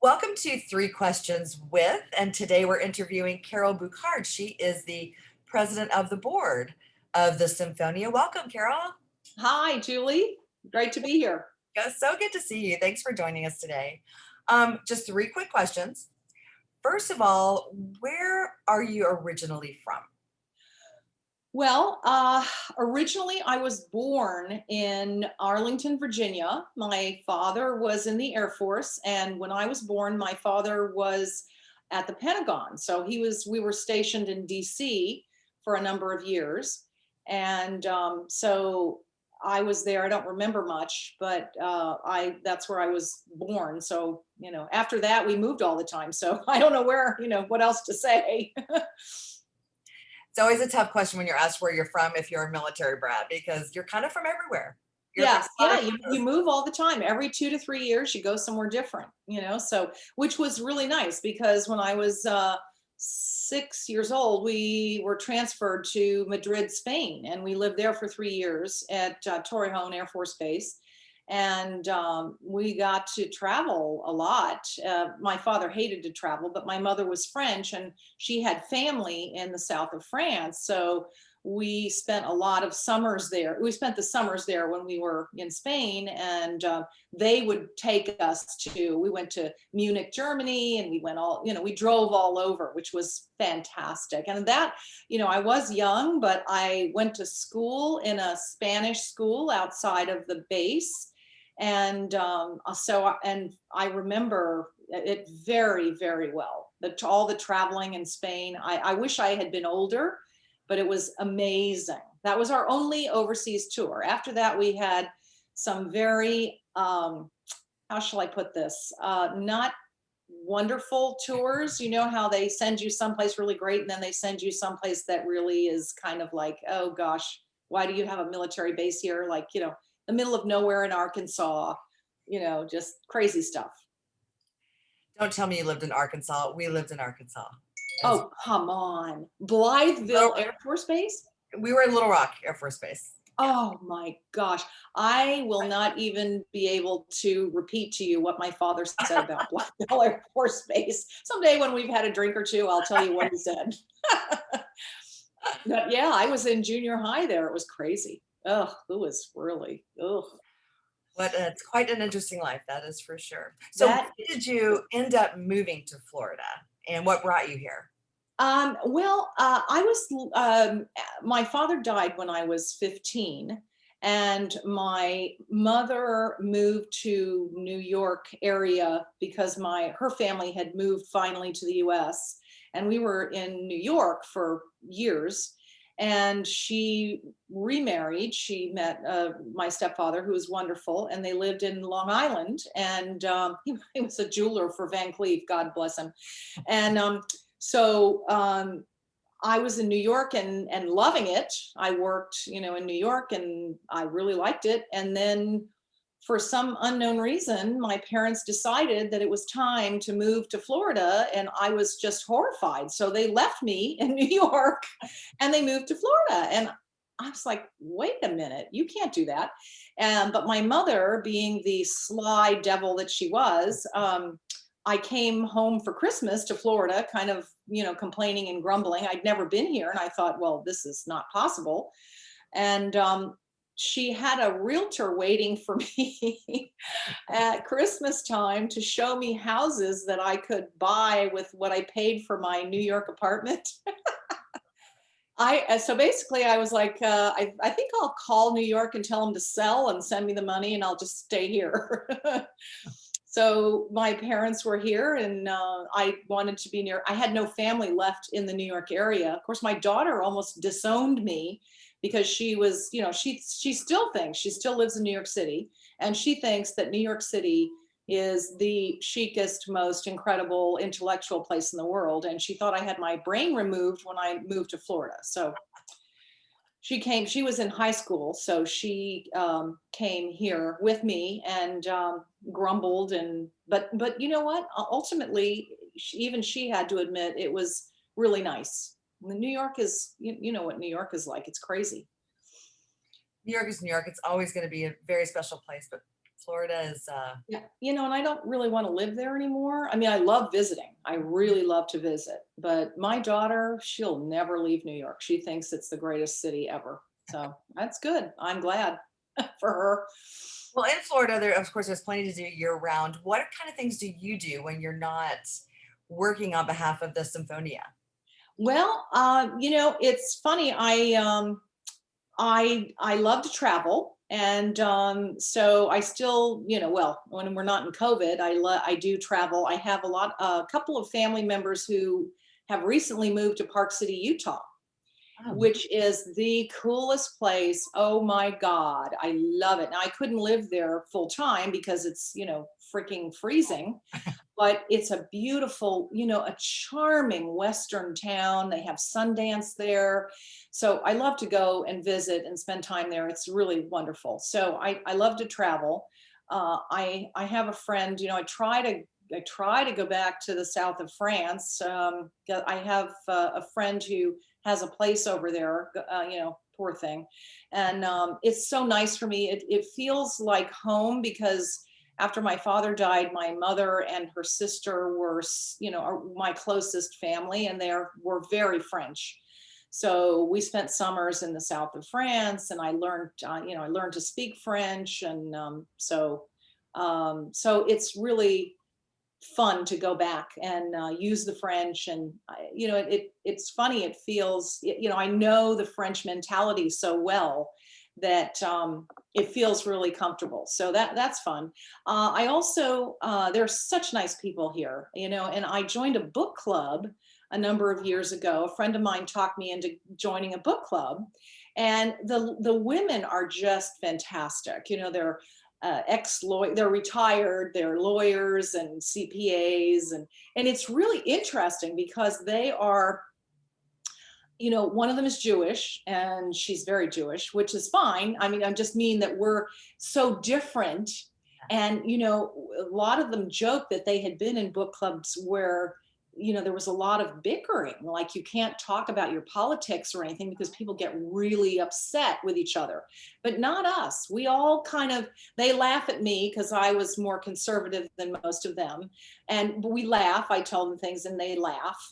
Welcome to Three Questions with, and today we're interviewing Carole Boucard. She is the president of the board of the Symphonia. Welcome, Carole. Hi, Julie. Great to be here. So good to see you. Thanks for joining us today. Just three quick questions. First of all, where are you originally from? Well, originally I was born in Arlington, Virginia. My father was in the Air Force, and when I was born, my father was at the Pentagon. So we were stationed in DC for a number of years. And so I was there. I don't remember much, but that's where I was born. So, after that we moved all the time. So I don't know what else to say. It's always a tough question when you're asked where you're from if you're a military brat because you're kind of from everywhere. You're from Yes, a lot yeah, of you places. move all the time. Every 2 to 3 years, you go somewhere different, so which was really nice because when I was 6 years old, we were transferred to Madrid, Spain, and we lived there for 3 years at Torrejon Air Force Base. And we got to travel a lot. My father hated to travel, but my mother was French and she had family in the south of France. So we spent a lot of summers there. We spent the summers there when we were in Spain, and they would take us we went to Munich, Germany, and we went we drove all over, which was fantastic. And that, I was young, but I went to school in a Spanish school outside of the base. And and I remember it very, very well, all the traveling in Spain. I wish I had been older, but it was amazing. That was our only overseas tour. After that, we had some very, how shall I put this? Not wonderful tours. You know how they send you someplace really great and then they send you someplace that really is kind of like, oh gosh, why do you have a military base here? Like, the middle of nowhere in Arkansas, just crazy stuff. Don't tell me you lived in Arkansas. We lived in Arkansas. Oh, come on. Blytheville Air Force Base? We were in Little Rock Air Force Base. Oh my gosh. I will not even be able to repeat to you what my father said about Blytheville Air Force Base. Someday when we've had a drink or two, I'll tell you what he said. But yeah, I was in junior high there. It was crazy. Oh, it was really, oh, But it's quite an interesting life, that is for sure. So when that did you end up moving to Florida and what brought you here? My father died when I was 15, and my mother moved to New York area because her family had moved finally to the US, and we were in New York for years. And she remarried. She met my stepfather, who was wonderful, and they lived in Long Island. And he was a jeweler for Van Cleef, God bless him. And I was in New York and loving it. I worked, in New York, and I really liked it. And then for some unknown reason, my parents decided that it was time to move to Florida, and I was just horrified. So they left me in New York and they moved to Florida. And I was like, wait a minute, you can't do that. But my mother, being the sly devil that she was, I came home for Christmas to Florida, kind of, complaining and grumbling. I'd never been here, and I thought, well, this is not possible. And she had a realtor waiting for me at Christmas time to show me houses that I could buy with what I paid for my New York apartment. So basically I was like, I think I'll call New York and tell them to sell and send me the money, and I'll just stay here. So my parents were here, and I wanted to be near. I had no family left in the New York area. Of course, my daughter almost disowned me because she was, she still thinks, she still lives in New York City, and she thinks that New York City is the chicest, most incredible intellectual place in the world. And she thought I had my brain removed when I moved to Florida. So she was in high school, so she came here with me and grumbled. But you know what, ultimately even she had to admit it was really nice. New York is, you know what New York is like, it's crazy. New York is New York. It's always going to be a very special place, but Florida is, Yeah, and I don't really want to live there anymore. I mean, I love visiting. I really love to visit. But my daughter, she'll never leave New York. She thinks it's the greatest city ever. So that's good. I'm glad for her. well, in Florida, there, of course, there's plenty to do year round. What kind of things do you do when you're not working on behalf of the Symphonia? Well, it's funny. I love to travel, and so I still, well, when we're not in COVID, I do travel. I have a couple of family members who have recently moved to Park City, Utah, Oh, which is the coolest place. Oh my God, I love it. Now I couldn't live there full time because it's freaking freezing, but it's a beautiful, a charming Western town. They have Sundance there. So I love to go and visit and spend time there. It's really wonderful. So I love to travel. I have a friend, I try to go back to the south of France. I have a friend who has a place over there, poor thing. And it's so nice for me. It feels like home because after my father died, my mother and her sister were, are my closest family, and were very French. So we spent summers in the south of France, and I learned to speak French, and so it's really fun to go back and use the French. And it's funny. It feels, I know the French mentality so well that it feels really comfortable. So that's fun. I also there's such nice people here, and I joined a book club a number of years ago. A friend of mine talked me into joining a book club, and the women are just fantastic. They're retired, they're lawyers and CPAs, and it's really interesting because they are, one of them is Jewish, and she's very Jewish, which is fine. I mean, I just mean that we're so different. And, a lot of them joke that they had been in book clubs where, there was a lot of bickering, like you can't talk about your politics or anything because people get really upset with each other. But not us. We all they laugh at me because I was more conservative than most of them. And we laugh. I tell them things and they laugh,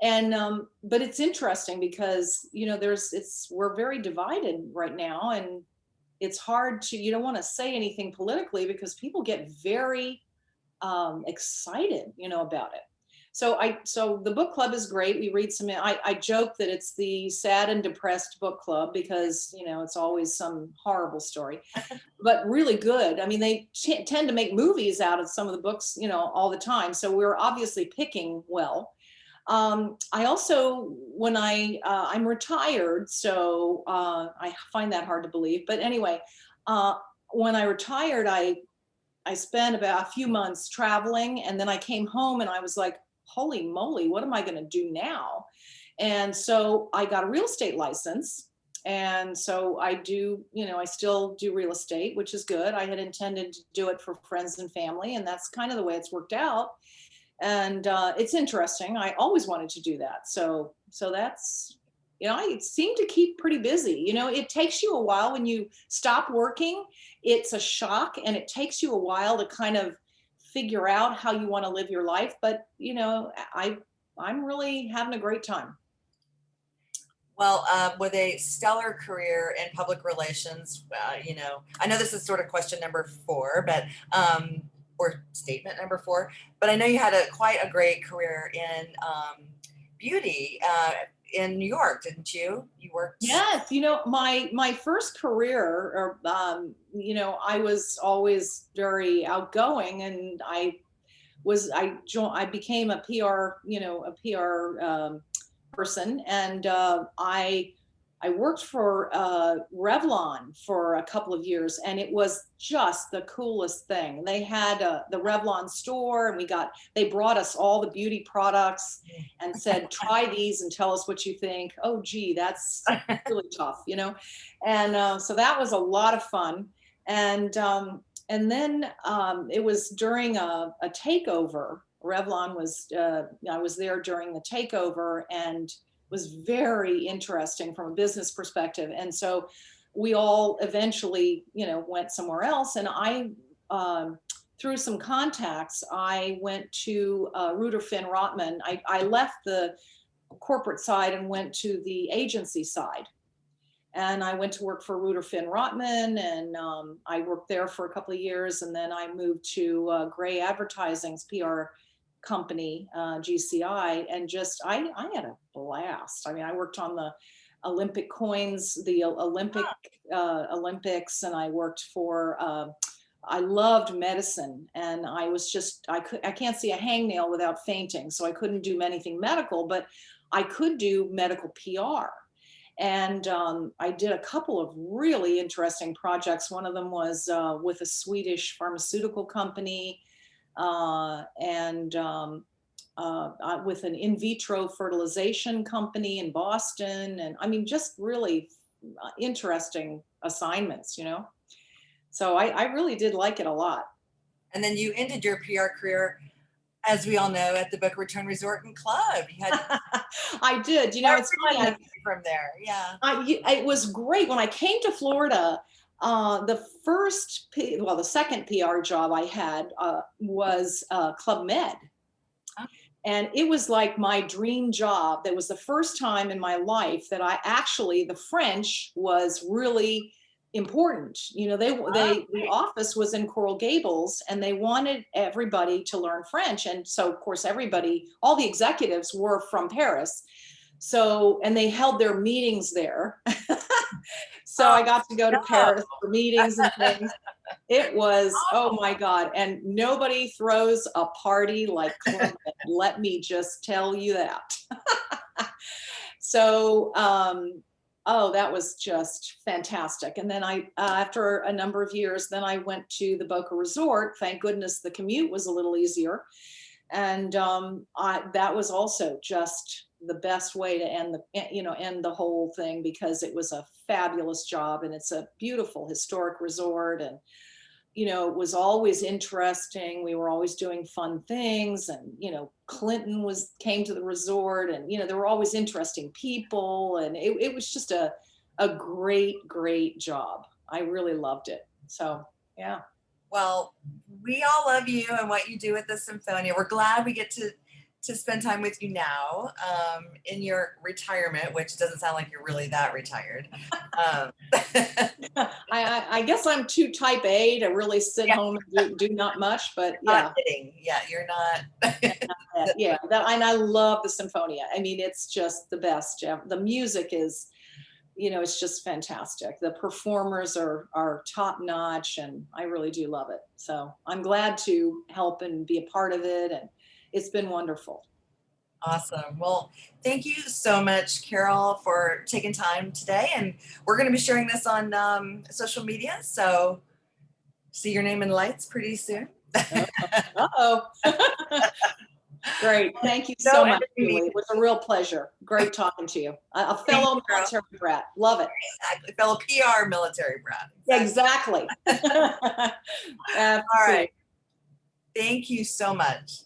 and but it's interesting because we're very divided right now, and it's hard to, you don't want to say anything politically because people get very excited, about it. So the book club is great. We read some. I joke that it's the sad and depressed book club because it's always some horrible story, but really good. I mean, they tend to make movies out of some of the books, all the time. So we're obviously picking well. I also, when I'm retired, so I find that hard to believe. But anyway, uh, when I retired, I spent about a few months traveling, and then I came home and I was like, holy moly, what am I going to do now? And so I got a real estate license. And so I still do real estate, which is good. I had intended to do it for friends and family, and that's kind of the way it's worked out. And it's interesting. I always wanted to do that. So that's, I seem to keep pretty busy. It takes you a while when you stop working. It's a shock, and it takes you a while to kind of figure out how you want to live your life. But I'm really having a great time. well, with a stellar career in public relations, I know this is sort of question number four, but or statement number four, but I know you had quite a great career in beauty in New York, didn't you? You worked. Yes, my first career, or I was always very outgoing, and I became a PR, a PR person, and I worked for Revlon for a couple of years, and it was just the coolest thing. They had the Revlon store, and they brought us all the beauty products and said, try these and tell us what you think. Oh, gee, that's really tough, And so that was a lot of fun. And then it was during a takeover. Revlon was, I was there during the takeover, and was very interesting from a business perspective. And so we all eventually, went somewhere else. And through some contacts, I went to Reuter Finn Rotman. I left the corporate side and went to the agency side. And I went to work for Reuter Finn Rotman, and I worked there for a couple of years. And then I moved to Gray Advertising's PR company, GCI, and just I had a blast. I mean, I worked on the Olympic coins, the Olympics, and I worked for. I loved medicine, and I can't see a hangnail without fainting, so I couldn't do anything medical, but I could do medical PR. And I did a couple of really interesting projects. One of them was with a Swedish pharmaceutical company, and with an in vitro fertilization company in Boston. And I mean, just really interesting assignments, you know? So I really did like it a lot. And then you ended your PR career, as we all know, at the Boca Raton Resort and Club. You had I did. You know, it's funny. From there, yeah. It was great when I came to Florida. The second PR job I had was Club Med. Oh. And it was like my dream job. That was the first time in my life that the French was really important. You know, the office was in Coral Gables, and they wanted everybody to learn French. And so, of course, all the executives were from Paris. So, and they held their meetings there. So I got to go to Paris for meetings and things. It was, oh my God. And nobody throws a party like Club Med. Let me just tell you that. So, that was just fantastic. And then after a number of years, then I went to the Boca Resort. Thank goodness the commute was a little easier. And that was also just the best way to end the whole thing, because it was a fabulous job, and it's a beautiful historic resort. And, you know, it was always interesting. We were always doing fun things, and, you know, Clinton came to the resort, and, you know, there were always interesting people, and it was just a great job. I really loved it. So, yeah. Well, we all love you and what you do at the Symphonia. We're glad we get to spend time with you now in your retirement, which doesn't sound like you're really that retired. I guess I'm too type A to really sit home and do not much, but yeah. Not kidding. Yeah, you're not. Yeah, and I love the Symphonia. I mean, it's just the best. The music is, you know, it's just fantastic. The performers are top notch, and I really do love it. So I'm glad to help and be a part of it, and it's been wonderful. Awesome. Well, thank you so much, Carole, for taking time today. And we're going to be sharing this on social media. So see your name in lights pretty soon. Uh-oh. Great. Thank you so much, Julie. It was a real pleasure. Great talking to you. A fellow military brat. Love it. Exactly. Fellow PR military brat. Exactly. All right. Thank you so much.